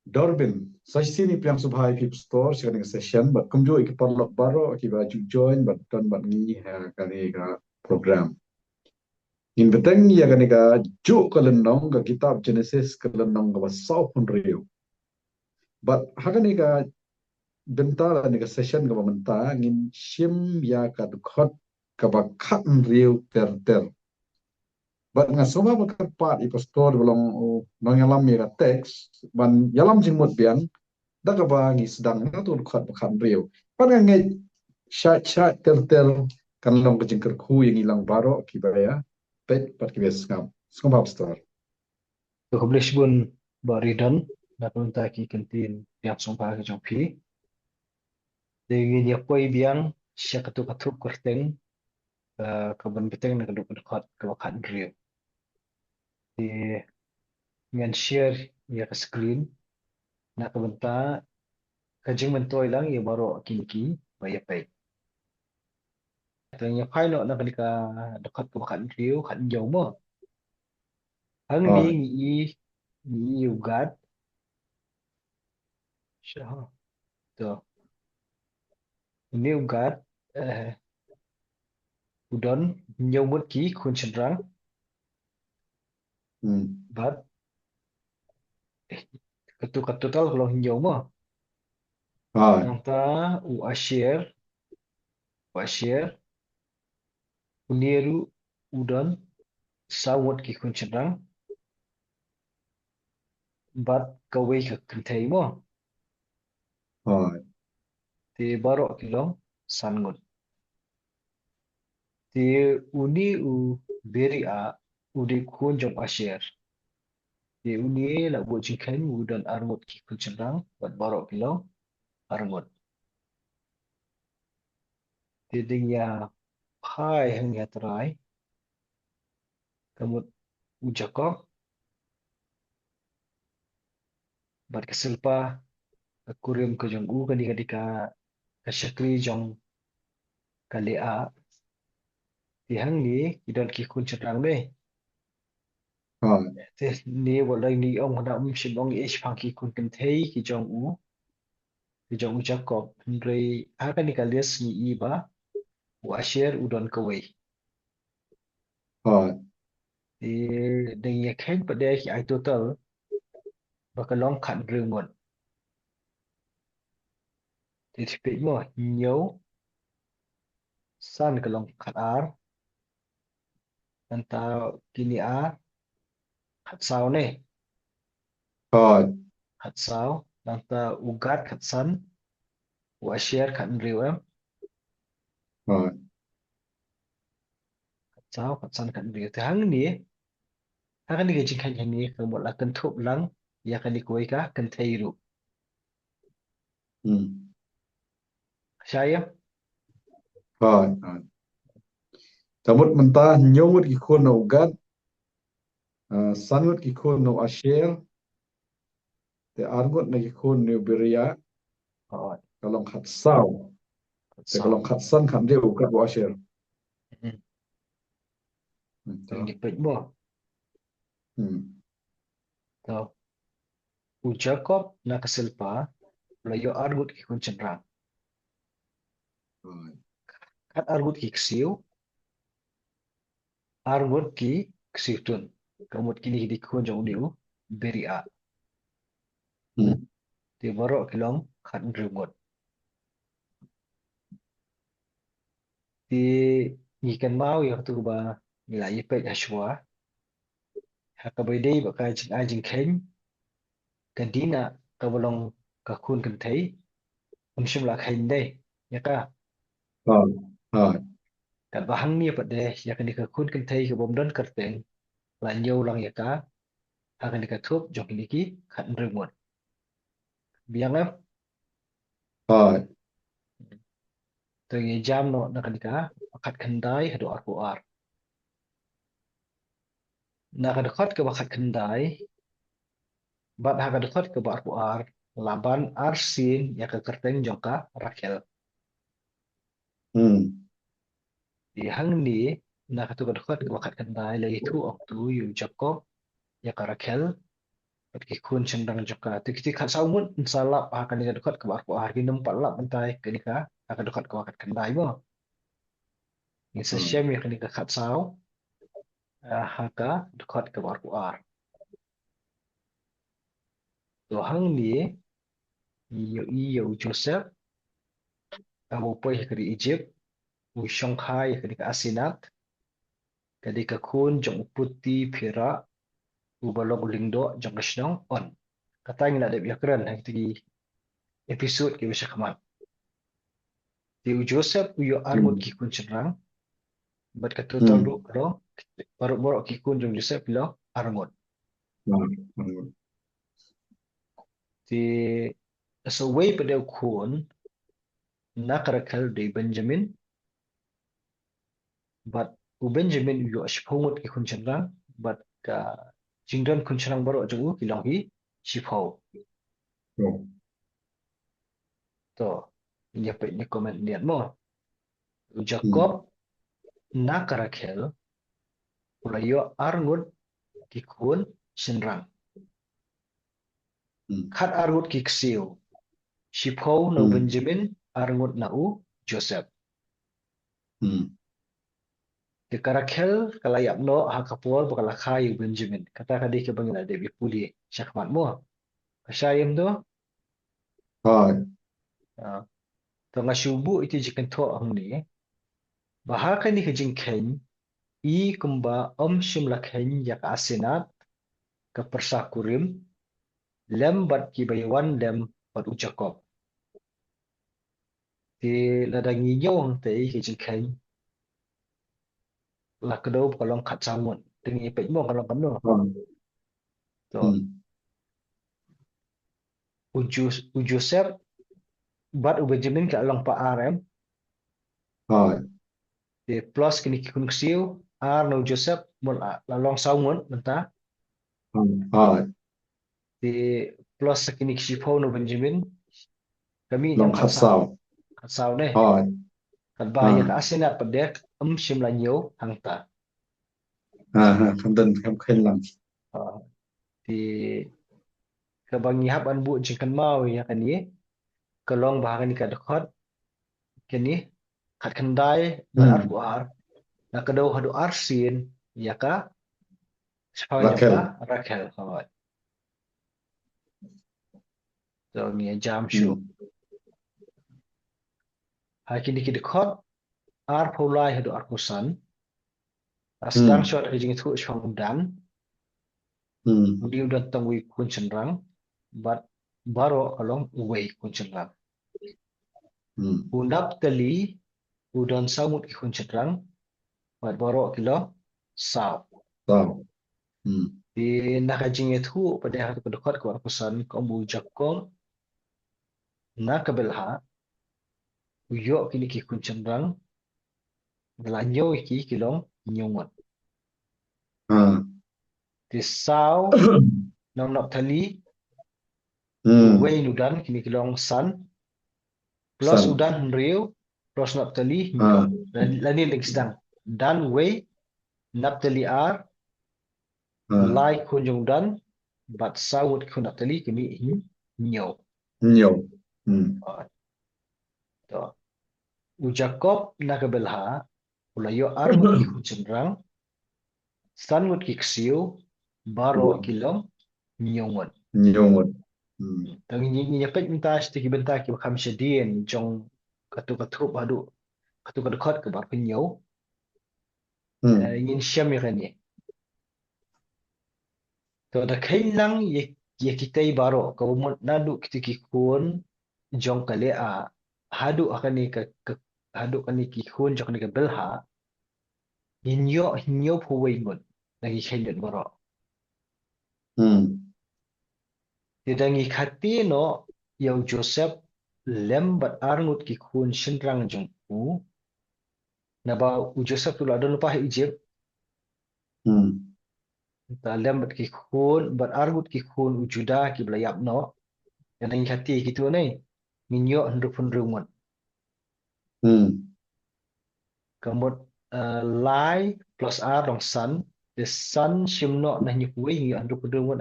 Dorbin, sa sini piang subhai pip store sekarang session bat kumjo iki parlok baro aki baju join bat ton bat ngi ha kani ka program. In beteng ya kani ka juk kalendong ka kitab Genesis kalendong ka basau pun riu. Bat hakani ka bentala ni ka session ka menta ngin shim ya ka dukot ka bakat riu ter ter. Bat nga soma bakat pat i pastor belong nong yalam ya ka teks ban yalam jingmut biang daga ba ngi sedang na tu khat bakhan riu pan ngai shat shat tel tel kan long ke jingker khu yang ilang baro ki ba ya pet pat ki bes ngam skam bab stor Publish bun baridan na punta ki kantin yang sumpa ke jompi. Dengan dia koi biang siya katu kerteng kaban beteng na kaduk dekat kawakan drill. Di dengan share ya ke screen na kabenta kajing mentoy lang ya baro kiniki baya pay. Tanya pilot na kadika dekat kawakan drill kan jauh mo. Ang ha ni ugat siya to. Ini ugat udon nyau mut ki kun cenderang hmm bat katu tal kalau hijau mah ha nanta u ashir uniru udan sawat ki kun cenderang bat kawai ka kentai mah ha ti barok kilong sangut ti uni u beri a udi kun jom ashir ti uni la buat jingkan udan armut ki kun cenderang bat barok kilong armut ti ding ya hai hang ya terai kamut ujakok bat keselpa kurim ke jong u kadi kadi ka syakri jong kali a ti hang ni idon ki kun chatrang be ha te ni walai ni ong na shim ong ish phang ki kun kan thei ki jong u jakob rei a kani kalias ni i ba wa share udon ka wei ha ti deng ye khen pa de ki ai total ba ka long khan rung ngon ti pe mo nyau san ka long khat ar anta kini a khat sao ne ha khat sao anta ugat khat san wa share khat riu em ha sao khat san khat riu ti hang ni ke jing khan ni ka mo la kan thup lang ya kan ni koi ka kan thei ru hmm saya ha tamut mentah nyomut ki khon no ugat sangut ki khon no asher te argot na ki khon no beria oh kalong khat sao te kalong sao khat san khat de ugat wa asher yang to ni pet mo hmm to u Jacob na kasilpa la yo argut ki kun chenrang ha kat argut ki ksiu argut ki ksiu tun kamut kini di kun jong diu beri a hmm ti borok kilong khat ngrungot ti ikan mau yo tu ba la yi pet ashwa ha ka bai dei ba ka jing a jing khen kan dina ka bolong ka kun kan thei shim la khen dei ya ka ha ha kan bahang ni pa de ya kan ka kun kan thei ka bom don karteng la nyau lang ya ka ha kan ka thup jong ni ki khat ngrungot biang em ha to ye jam no na kan ka khat khan dai hado ar ko ar na kan khat ka khat khan dai bat ha kan khat ka bar ko ar laban arsin ya ka karteng jong ka rakel hmm di hang ni na ka tu ka khat ka khat khan dai la itu ok tu yu jakob ya ka rakel Pergi kun cenderang joka. Tikti kat saumun salap akan dia dekat ke barko hari nampak lap mentai ke nika akan dekat ke wakat kendai mo. Ni sesiam yang kena kat sau haka dekat ke barko ar. To hang ni iyo Joseph abu poi ke di Egypt u Shanghai ke di Asinat ke di kun jong putih pira u balok lingdo jong kesnong on. Kata yang nak ada biar keren hari episod ke bisa kemat. Di Joseph u yo armut ki kun cenderang bat kata tahu lu ro baru ki kun jong Joseph lo armut. Di sewai pada kun nak rakal di Benjamin but u Benjamin yo ashpungut ki kun cenderang but ka jingdan kun cenderang baru jong u kilang hi shipau. To ini apa ini komen niat mo. Jacob nak rakal ulayo arngut ki kun cenderang. Kat arngut ki ksiu. Shipau na Benjamin arngut na u Joseph. Di Karakel kalayak no hakapol bakal kai Benjamin. Kata kadi ke bangila Dewi Puli syakmat mo. Kasyayim do. To ngasubu iti jikan to ang ni. Bahaka ni kajingken i kumba simlaken yak asinat ke persakurim lem bat kibaywan lem bat ujakob. Di ladang inyong te i kajingken la kedo kalong kat samun. Tengi ipet mo kalong kano. To Joseph bat Benjamin ke along pa RM di plus kini kun ksiu no Joseph mul lalong saungun menta di plus kini ksipau no Benjamin kami yang katsau ne kan bahaya ka asinat pedek simlanyo hangta di kebangi hab an bu jingkan mau ya kan ye kelong bahagan ka dekat kini kat kendai bar buar na kedau hadu arsin ya ka sepanya ka Rakel kawat so ni jam shu hai kini ki dekat ar pulai hadu arkusan sedang shot hijing itu shong undang dia udah tangwi kun cenderang but baro kalong uwei kun cenderang undap tali udan samut ki kun cenderang but baro kilo saw di nakajing itu pada hari kedekat ke arkusan kombu jakong nakabelha uyo kini ki kun cenderang gelanyo iki kilong nyungut di saw nam nak tali uwei udan kini kilong san plus udan riu plus nak tali nyong lani lagi sedang dan way nak tali ar lai kunjung dan bat sawut kun nak tali kini nyo to u Jacob nak belha ulayo armut ki kun cenderang sanmut ki ksiu baro kilong nyongot tangi ni nyapet minta stiki bentak ki bakam sedien jong katu badu katu dekat ke bar penyo ingin syam ni to da kailang ye kitai baro ko mo nadu kitiki kun jong kale a hadu akan ni ka hadu kan ni ki kun jong ni ka belha hinyo phuwei ngot lagi khaindet baro didangi khati no yang Joseph lembat arngut ki kun shinrang jong u na ba Joseph tu ada lupa Egypt dalam bat ki kun bat argut ki kun ujuda ki belayap no yang nang hati gitu ni minyo hendu pun rumon kemudian lai plus r dong sun the sun shimno na nyukui ngi hendu pun rumon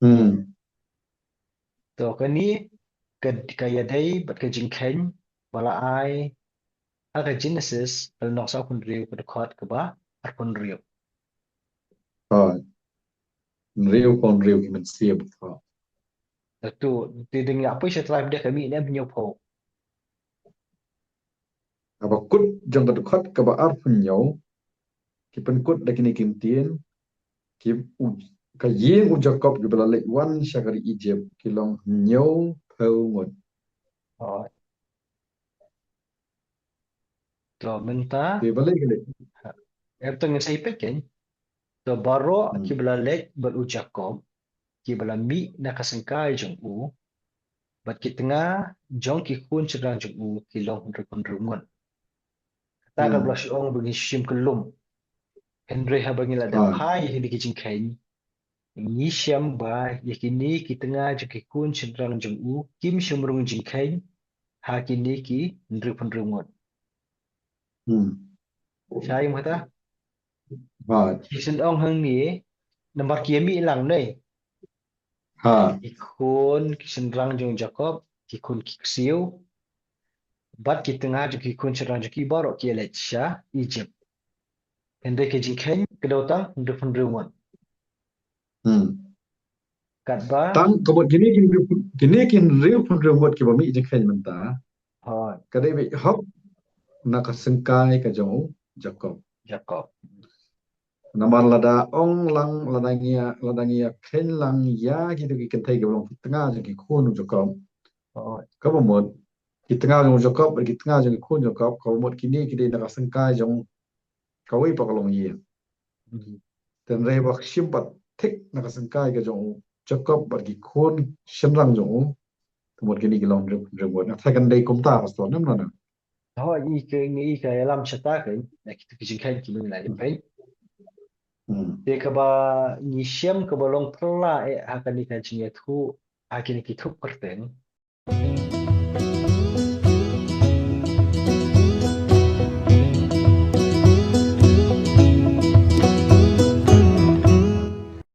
Hmm. To kani kaya day bat ka jingkhen bala ai aga Genesis al nok sa kun riu ka khot ka ba ar kun riu. Rồi, riu con riu thì mình xia một thọ. Tu ti ding apa setelah dia kami ni menyopo. Apa kut jong ka khot ka ba ar phun nhau, ki pen kut da kini kim tien, ki u ka yeng u Jacob ki bala lek wan syakari Egypt ki long nhau phau ngot. Oh, to menta Thì balik cái lek. em tengah saya pekin. To baro Hmm. kibla lek bal u Jacob kibla mi nakasangkai jong u bat ki tengah jong ki kun sedang jong u ki long rukun rungun. Ta ka bla Hmm. ong bagi sim kelum. Henry ha bagi la da Rồi, pai hindi ki jingkhen. Ni siam ba yakini ki tengah jong ki kun sedang jong u kim shumrung jingkhen ha kini ki rukun rungun. hmm. Saya mata Rồi, ki sen ong hang ni nomor kia mi lang nei. ha, Ikun ki senrang jong Jacob ki kun ki siu bat ki tengah jong ki kun senrang jong ki baro ki Elisha Egypt. Henry ki jingkhen kedautang rukun rungun. hmm. Kat ba Tang kabut gini kin riu phun riu ngot ki ba mi je khen man ta. ha Ka dei bi hop na ka sengkai ka jong Jacob. Jacob. Namar lada ong lang ladangia khen lang ya gitu ki kentai ki long tengah je ki khun Jacob. Ha Ka ba mod ki tengah jong Jacob ki tengah jong khun Jacob ka ba mod kini ki dei na ka sengkai jong kawi pa ka long yi. Ten rei bak simpat thik na ka sengkai ka jong Jacob ba ki khun shenrang jong một cái này cái lòng rừng rừng một thay gần đây cũng ta vào số năm rồi nè. Ha i ke alam syata ke nak kita ki jingkhen ki min lai pen. Ừ. Te ka ba ni siam ka ba long pla e akan ni kan jingya thu akin ki thu perten.